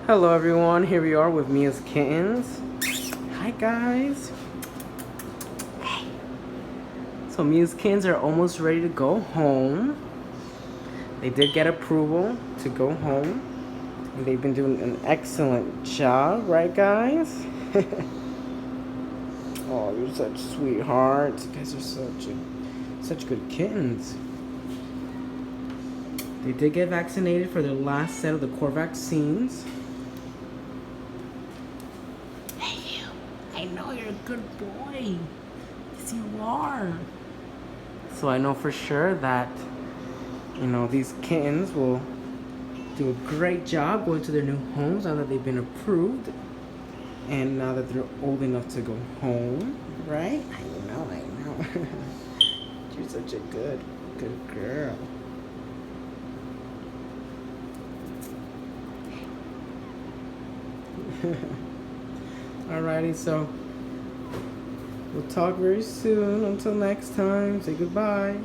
Hello everyone, here we are with Mia's Kittens. Hi guys. So Mia's Kittens are almost ready to go home. They did get approval to go home. And they've been doing an excellent job, right guys? Oh, you're such sweethearts. You guys are such good kittens. They did get vaccinated for their last set of the core vaccines. Hey you, I know you're a good boy. Yes you are. So I know for sure that, these kittens will do a great job going to their new homes now that they've been approved. And now that they're old enough to go home, right? I know. You're such a good girl. Alrighty, so we'll talk very soon. Until next time, say goodbye.